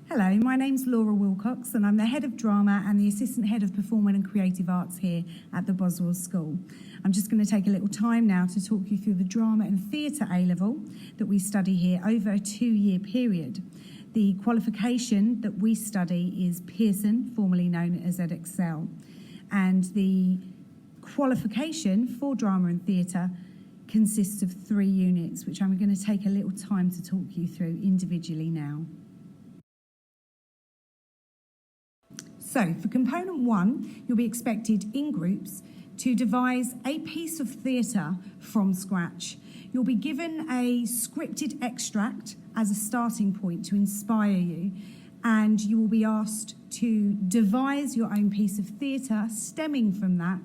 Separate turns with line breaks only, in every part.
Hello, my name's Laura Wilcox and I'm the Head of Drama and the Assistant Head of Performing and Creative Arts here at the Boswell School. I'm just going to take a little time now to talk you through the Drama and Theatre A-Level that we study here over a 2-year period. The qualification that we study is Pearson, formerly known as Edexcel, and the qualification for Drama and Theatre consists of 3 units, which I'm going to take a little time to talk you through individually now. So, for component 1, you'll be expected in groups to devise a piece of theatre from scratch. You'll be given a scripted extract as a starting point to inspire you, and you will be asked to devise your own piece of theatre stemming from that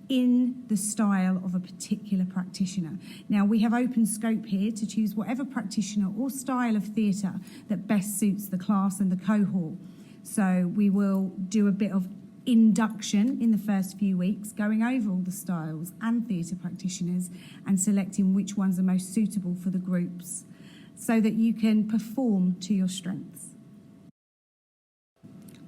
in the style of a particular practitioner. Now, we have open scope here to choose whatever practitioner or style of theatre that best suits the class and the cohort. So we will do a bit of induction in the first few weeks, going over all the styles and theatre practitioners and selecting which ones are most suitable for the groups so that you can perform to your strengths.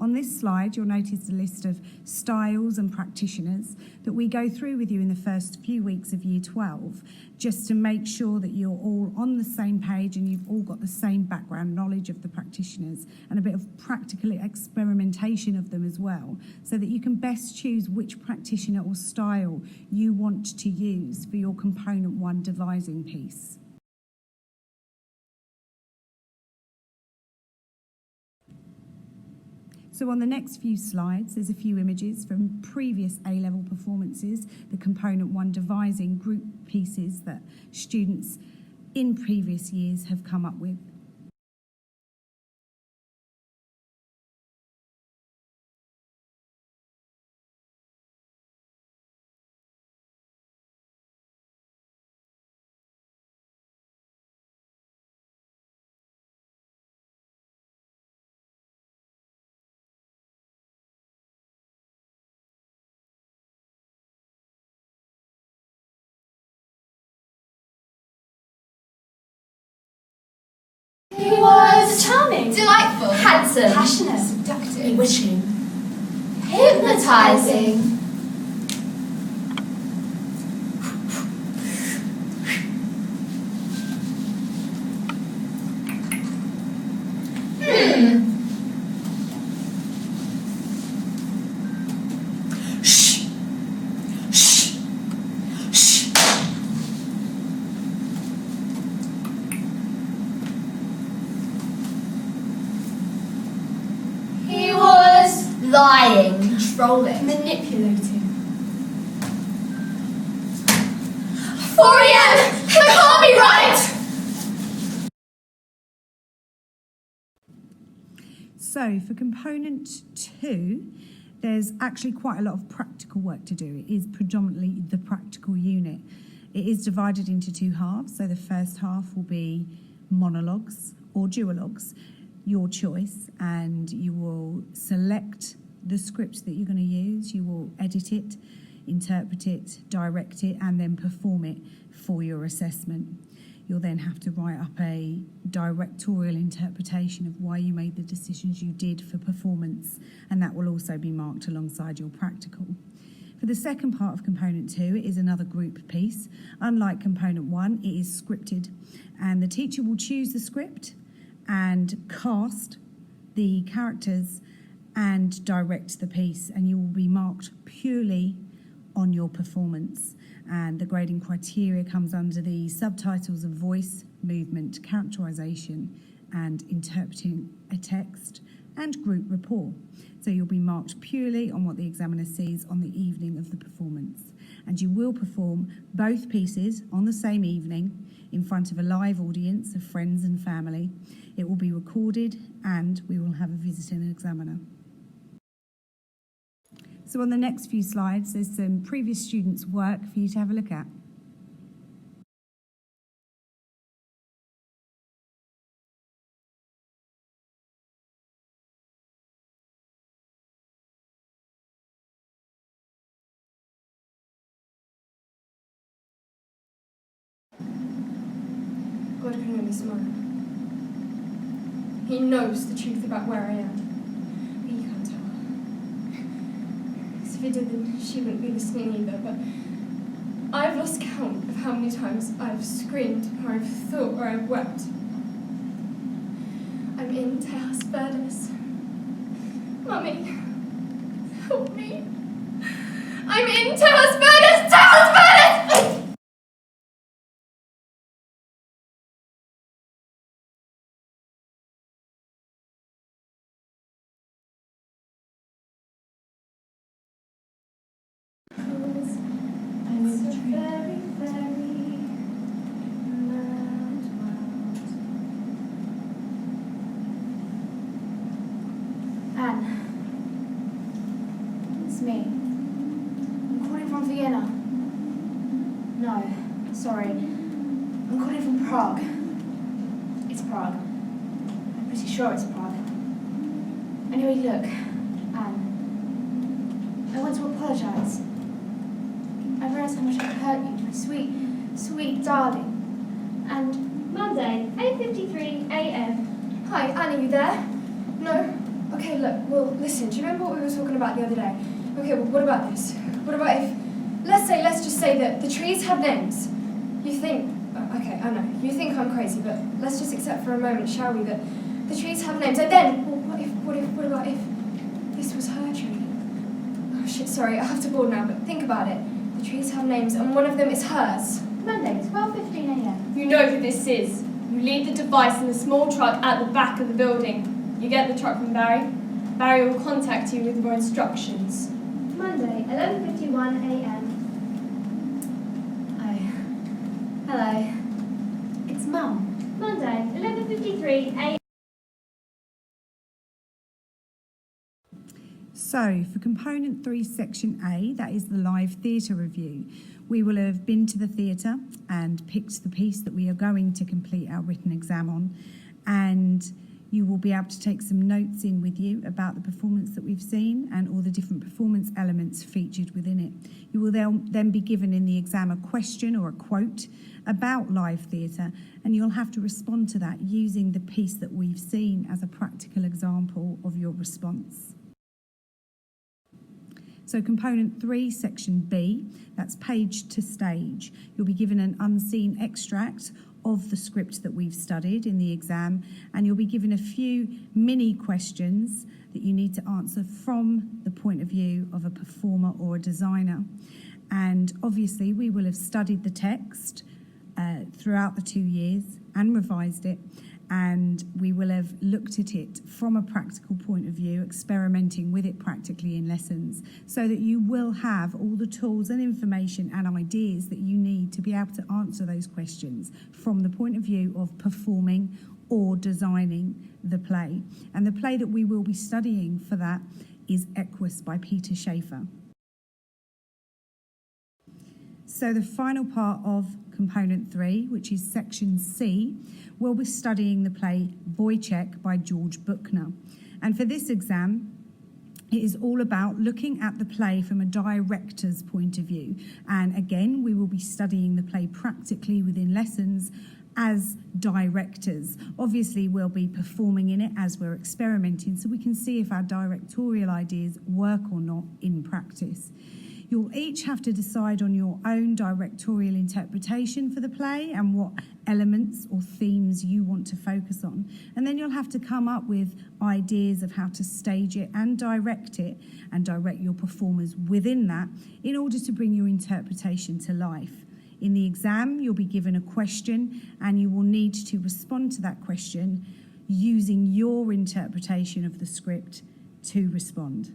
On this slide, you'll notice a list of styles and practitioners that we go through with you in the first few weeks of Year 12, just to make sure that you're all on the same page and you've all got the same background knowledge of the practitioners and a bit of practical experimentation of them as well, so that you can best choose which practitioner or style you want to use for your component 1 devising piece. So on the next few slides, there's a few images from previous A-level performances, the component 1 devising group pieces that students in previous years have come up with.
He was charming,
delightful,
handsome,
passionate, seductive,
bewitching,
hypnotizing.
Shh! Shh! Shh!
He was
Lying,
controlling,
manipulating.
4 a.m. That can't be right.
So for component 2, there's actually quite a lot of practical work to do. It is predominantly the practical unit. It is divided into 2 halves. So the first half will be monologues or duologues, your choice, and you will select the script that you're going to use. You will edit it, interpret it, direct it, and then perform it for your assessment. You'll then have to write up a directorial interpretation of why you made the decisions you did for performance, and that will also be marked alongside your practical. For the second part of component 2, it is another group piece. Unlike component 1, it is scripted, and the teacher will choose the script and cast the characters and direct the piece, and you will be marked purely on your performance. And the grading criteria comes under the subtitles of voice, movement, characterisation, and interpreting a text, and group rapport. So you'll be marked purely on what the examiner sees on the evening of the performance. And you will perform both pieces on the same evening in front of a live audience of friends and family. It will be recorded and we will have a visiting examiner. So on the next few slides, there's some previous students' work for you to have a look at.
God can make me smile.
He knows the truth about where I am. But you can't tell. Because if he did, then she wouldn't be listening either. But I've lost count of how many times I've screamed, or I've thought, or I've wept. I'm in Tejas Verdes. Mummy, help me. I'm in Tejas Verdes! Tejas Verdes!
Anne. It's me. I'm calling from Vienna. No, sorry. I'm calling from Prague. It's Prague. I'm pretty sure it's Prague. Anyway, look, Anne. I want to apologise. I realise how much I've hurt you, my sweet, sweet darling. And
Monday, 8:53 a.m.
Hi, Anne, are you there? No? Okay, look, well, listen, do you remember what we were talking about the other day? Okay, well, what about this? What about if, let's just say that the trees have names. You think, okay, I know, you think I'm crazy, but let's just accept for a moment, shall we, that the trees have names. And then, well, what about if this was her tree? Oh shit, sorry, I have to board now, but think about it. The trees have names, and one of them is hers.
Monday, 12:15 a.m.
You know who this is. You leave the device in the small truck at the back of the building. You get the truck from Barry. Barry will contact you with more instructions.
Monday, 11:51 a.m.
Oh. Hello. It's Mum.
Monday, 11:53 a.m.
So, for component 3, section A, that is the live theatre review. We will have been to the theatre and picked the piece that we are going to complete our written exam on, and you will be able to take some notes in with you about the performance that we've seen and all the different performance elements featured within it. You will then be given in the exam a question or a quote about live theatre, and you'll have to respond to that using the piece that we've seen as a practical example of your response. So component 3, section B, that's page to stage. You'll be given an unseen extract of the script that we've studied in the exam, and you'll be given a few mini questions that you need to answer from the point of view of a performer or a designer. And obviously we will have studied the text throughout the 2 years and revised it, and we will have looked at it from a practical point of view, experimenting with it practically in lessons, so that you will have all the tools and information and ideas that you need to be able to answer those questions from the point of view of performing or designing the play. And the play that we will be studying for that is Equus by Peter Shaffer. So the final part of component 3, which is section C, we'll be studying the play Wojciech by George Buchner. And for this exam, it is all about looking at the play from a director's point of view. And again, we will be studying the play practically within lessons as directors. Obviously, we'll be performing in it as we're experimenting, so we can see if our directorial ideas work or not in practice. You'll each have to decide on your own directorial interpretation for the play and what elements or themes you want to focus on. And then you'll have to come up with ideas of how to stage it and direct your performers within that in order to bring your interpretation to life. In the exam, you'll be given a question and you will need to respond to that question using your interpretation of the script to respond.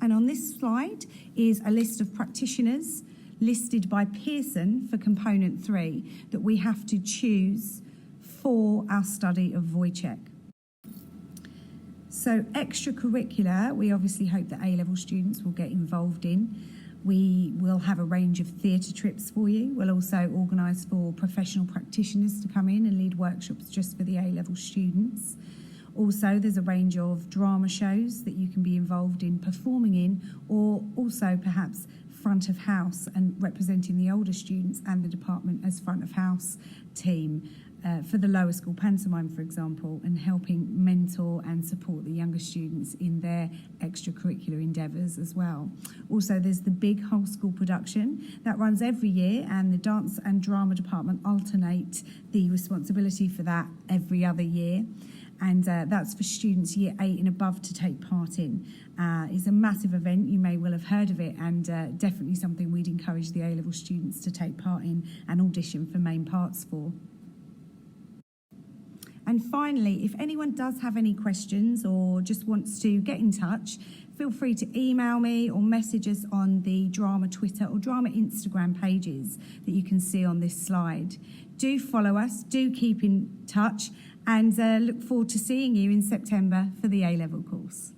And on this slide is a list of practitioners listed by Pearson for component 3 that we have to choose for our study of Wojciech. So extracurricular, we obviously hope that A-level students will get involved in. We will have a range of theatre trips for you. We'll also organise for professional practitioners to come in and lead workshops just for the A-level students. Also, there's a range of drama shows that you can be involved in performing in, or also perhaps front of house and representing the older students and the department as front of house team for the lower school pantomime, for example, and helping mentor and support the younger students in their extracurricular endeavours as well. Also, there's the big whole school production that runs every year, and the dance and drama department alternate the responsibility for that every other year. And that's for students year 8 and above to take part in. It's a massive event, you may well have heard of it, and definitely something we'd encourage the A-level students to take part in and audition for main parts for. And finally, if anyone does have any questions or just wants to get in touch, feel free to email me or message us on the Drama Twitter or Drama Instagram pages that you can see on this slide. Do follow us, do keep in touch, and look forward to seeing you in September for the A-level course.